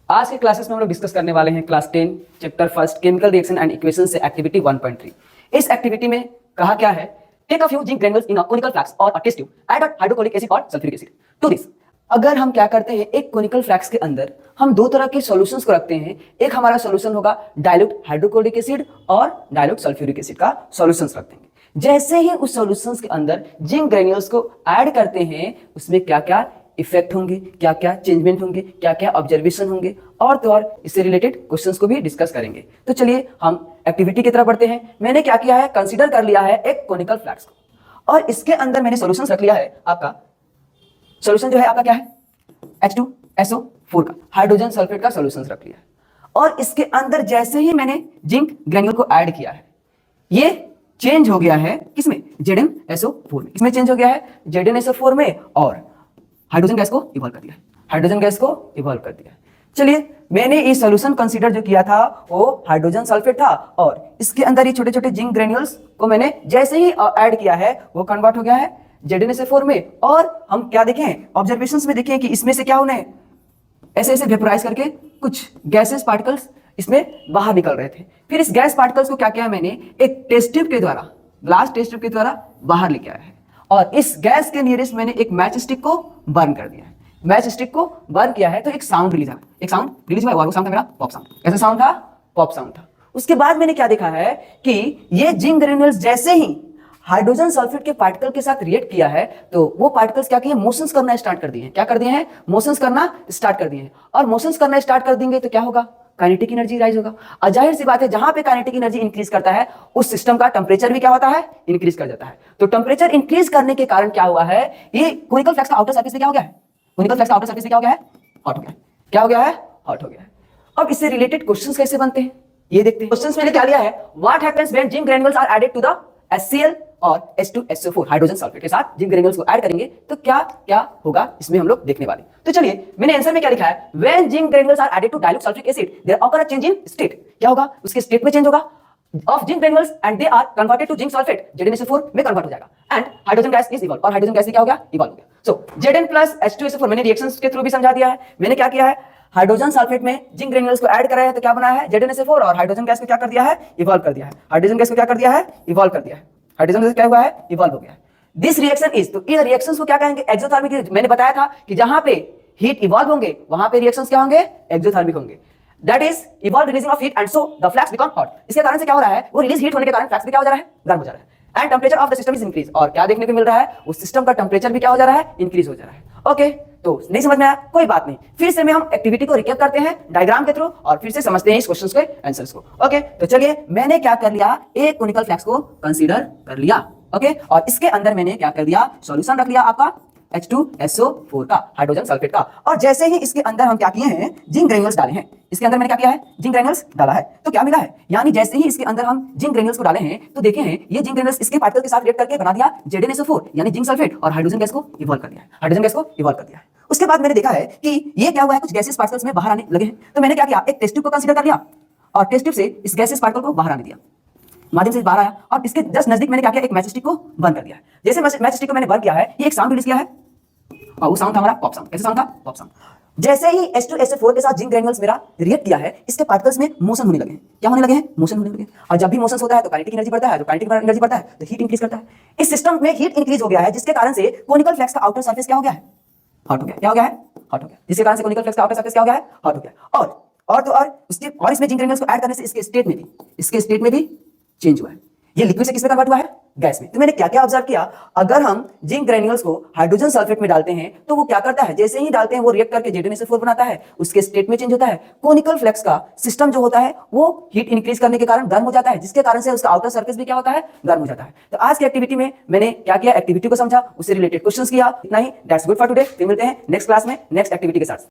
आज के क्लासेस में हम लोग डिस्कस करने वाले हैं class 10 chapter first chemical reaction and equation से एक्टिविटी 1.3। इस एक्टिविटी में कहा क्या है, take a few zinc granules in a conical flask और a test tube, add a hydrochloric acid और सल्फ्यूरिक एसिड टू दिस। अगर हम क्या करते हैं, एक कोनिकल फ्लास्क के अंदर हम दो तरह के सॉल्यूशंस को रखते हैं। एक हमारा सॉल्यूशन होगा डाइल्यूट हाइड्रोक्लोरिक एसिड और डाइल्यूट सल्फ्यूरिक एसिड का सॉल्यूशंस रखते हैं। जैसे ही उस सॉल्यूशंस के अंदर जिंक ग्रैन्युल्स को ऐड करते हैं, उसमें क्या क्या इफेक्ट होंगे, क्या क्या चेंजमेंट होंगे, क्या क्या ऑब्जर्वेशन होंगे, और तो और इससे रिलेटेड क्वेश्चंस को भी डिस्कस करेंगे। तो चलिए हम एक्टिविटी की तरफ बढ़ते हैं। मैंने क्या किया है, कंसीडर कर लिया है एक कोनिकल फ्लास्क को, और इसके अंदर मैंने सॉल्यूशंस रख लिया है। आपका सॉल्यूशन जो है आपका क्या है, H2SO4 का हाइड्रोजन सल्फेट का सॉल्यूशंस रख लिया है। और इसके अंदर जैसे ही मैंने जिंक ग्रैन्युल को ऐड किया है, ये चेंज हो गया है किसमें, ZnSO4 में। इसमें चेंज हो गया है ZnSO4 में, और हाइड्रोजन गैस को इवॉल्व कर दिया है, हाइड्रोजन गैस को इवॉल्व कर दिया है। चलिए, मैंने ये सॉल्यूशन कंसीडर जो किया था वो हाइड्रोजन सल्फेट था, और इसके अंदर ये छोटे छोटे जिंक ग्रैन्युल्स को मैंने जैसे ही ऐड किया है वो कन्वर्ट हो गया है ZnSO4 में। और हम क्या देखें, ऑब्जर्वेशंस में देखें कि इसमें से क्या होना है, ऐसे ऐसे वेपोराइज करके कुछ गैसेस पार्टिकल्स इसमें बाहर निकल रहे थे। फिर इस गैस पार्टिकल्स को क्या किया मैंने, एक टेस्ट ट्यूब के द्वारा, ग्लास टेस्ट ट्यूब के द्वारा बाहर लेके आया है, और इस गैस के नियरेस्ट मैंने एक मैच स्टिक को बर्न कर दिया है। मैच स्टिक को बर्न किया है तो एक साउंड रिलीज हुआ, एक साउंड रिलीज हुआ, वो साउंड था मेरा पॉप साउंड। कैसा साउंड था, पॉप साउंड था। उसके बाद मैंने क्या देखा है कि ये जिंक ग्रैन्युल्स जैसे ही हाइड्रोजन सल्फेट के पार्टिकल के साथ रिएक्ट किया है तो वो पार्टिकल्स क्या किए, मोशंस करना स्टार्ट कर दिए हैं। क्या कर दिए हैं, मोशंस करना स्टार्ट कर दिए हैं। और मोशंस करना स्टार्ट कर देंगे तो क्या होगा, काइनेटिक एनर्जी राइज होगा। और जाहिर सी बात है, जहां पे काइनेटिक एनर्जी इंक्रीज करता है उस सिस्टम का टेंपरेचर भी क्या होता है, इंक्रीज कर जाता है। तो टेंपरेचर इंक्रीज करने के कारण क्या हुआ है, ये कोनिकल फ्लास्क का आउटर सरफेस क्या हो गया है, कोनिकल फ्लास्क का आउटर सरफेस क्या हो गया है, हॉट हो गया है। क्या हो गया है, हॉट हो गया है। अब इससे रिलेटेड क्वेश्चंस कैसे बनते हैं ये देखते हैं। क्वेश्चंस मैंने क्या लिया है, what happens when zinc granules are added to the HCl और H2SO4 हाइड्रोजन सल्फेट के साथ जिंक ग्रैन्युल्स को ऐड करेंगे तो क्या क्या होगा, इसमें हम लोग देखने वाले। तो चलिए, मैंने आंसर में क्या लिखा है, when zinc granules are added to dilute sulphuric acid there occur a change in state. क्या होगा, उसके स्टेट में चेंज होगा of zinc granules and they are converted to zinc sulphate, ZnSO4 में कन्वर्ट हो जाएगा, and hydrogen gas is evolve, और hydrogen gas क्या हो गया, इवॉल्व हो गया। सो Zn प्लस H2SO4 मैंने रिएक्शंस के थ्रू भी समझा दिया है। मैंने क्या किया है, हाइड्रोजन सल्फेट में जिंक ग्रैन्युल्स को ऐड कराया है तो क्या बना है, ZnSO4, और हाइड्रोजन गैस को क्या कर दिया है, इवॉल्व कर दिया है। हाइड्रोजन गैस को क्या कर दिया है, इवॉल्व कर दिया है। हाइड्रोजन गैस क्या हुआ है, इवॉल्व हो गया है। दिस रिएक्शन इज, तो इन रिएक्शंस को क्या कहेंगे, एक्सोथर्मिक। मैंने बताया था कि जहां पे हीट इवॉल्व होंगे वहां पे रिएक्शंस क्या होंगे, एक्सोथर्मिक होंगे। That is evolve releasing of heat and so the flask become hot. इसके कारण से क्या हो रहा है, वो रिलीज हीट होने के कारण फ्लास्क भी क्या हो जा रहा है, गर्म हो जा रहा है। And temperature of the system is increase, और क्या देखने को मिल रहा है, उस सिस्टम का टेंपरेचर भी क्या हो जा रहा है, इंक्रीज हो जा रहा है। ओके, तो नहीं समझ में आया, कोई बात नहीं, फिर से हम एक्टिविटी को रिकैप करते हैं डायग्राम के थ्रू, और फिर से समझते हैं इस क्वेश्चंस के आंसर्स को। ओके, तो चलिए, मैंने क्या कर लिया, एक कोनिकल फ्लास्क को कंसीडर कर लिया। ओके, और इसके अंदर मैंने क्या कर दिया, सॉल्यूशन रख लिया आपका H2SO4 का, हाइड्रोजन सल्फेट का। और जैसे ही इसके अंदर हम क्या किए हैं, जिंक ग्रैन्युल्स डाले हैं। इसके अंदर मैंने क्या किया है, जिंक ग्रैन्युल्स डाला है, तो क्या मिला है, यानी जैसे ही इसके अंदर हम जिंक ग्रैन्युल्स को डाले हैं तो देखे हैं ये जिंक ग्रैन्युल्स इसके पार्टिकल के साथ रिएक्ट करके बना दिया ZnSO4 यानी जिंक सल्फेट, और हाइड्रोजन गैस को इवॉल्व कर दिया है, हाइड्रोजन गैस को इवॉल्व कर दिया है। उसके बाद मैंने देखा है कि ये क्या हुआ है, कुछ गैसेस पार्टिकल्स में बाहर आने लगे हैं। तो मैंने क्या किया, एक टेस्ट ट्यूब को कंसीडर कर लिया, और टेस्ट ट्यूब से इस गैसेस पार्टिकल को बाहर आने दिया, माध्यम से बाहर आया, और इसके जस्ट नजदीक मैंने क्या किया, एक मैच स्टिक को बर्न कर दिया है। जैसे मैच स्टिक को मैंने बर्न किया है, ये एक साउंड रिलीज किया है, और वो साउंड था हमारा पॉप साउंड। कैसा साउंड था, पॉप साउंड। जैसे ही H2SO4 के साथ जिंक ग्रैन्युल्स मेरा रिएक्ट किया है, इसके पार्टिकल्स में मोशन होने लगे हैं। क्या होने लगे हैं, मोशन होने लगे हैं। और जब भी मोशन होता है तो काइनेटिक एनर्जी बढ़ता है, तो काइनेटिक एनर्जी बढ़ता है तो हीट इंक्रीज करता है। इस सिस्टम में हीट इंक्रीज हो गया है, जिसके कारण से कोनिकल फ्लास्क का आउटर सरफेस क्या हो गया है, हॉट हो गया। क्या हो गया है, हॉट हो गया, जिसके कारण से कोनिकल फ्लास्क का आउटर सरफेस क्या हो गया है, हॉट हो गया। और इसमें जिंक ग्रैन्युल्स को ऐड करने से इसके स्टेट में भी चेंज हुआ है। ये लिक्विड से किसमें कन्वर्ट हुआ है, गैस में। तो मैंने क्या क्या ऑब्जर्व किया, अगर हम जिंक ग्रैन्युल्स को हाइड्रोजन सल्फेट में डालते हैं तो वो क्या करता है, जैसे ही डालते हैं वो रिएक्ट करके ZnSO4 बनाता है, उसके स्टेट में चेंज होता है। कोनिकल फ्लास्क का सिस्टम जो होता है वो हीट इंक्रीज करने के कारण गर्म हो जाता है, जिसके कारण से उसका आउटर सरफेस भी क्या होता है, गर्म हो जाता है। तो आज की एक्टिविटी में मैंने क्या किया, एक्टिविटी को समझा, उससे रिलेटेड क्वेश्चंस किया। इतना ही, दैट्स गुड फॉर टुडे। फिर मिलते हैं नेक्स्ट क्लास में नेक्स्ट एक्टिविटी के साथ।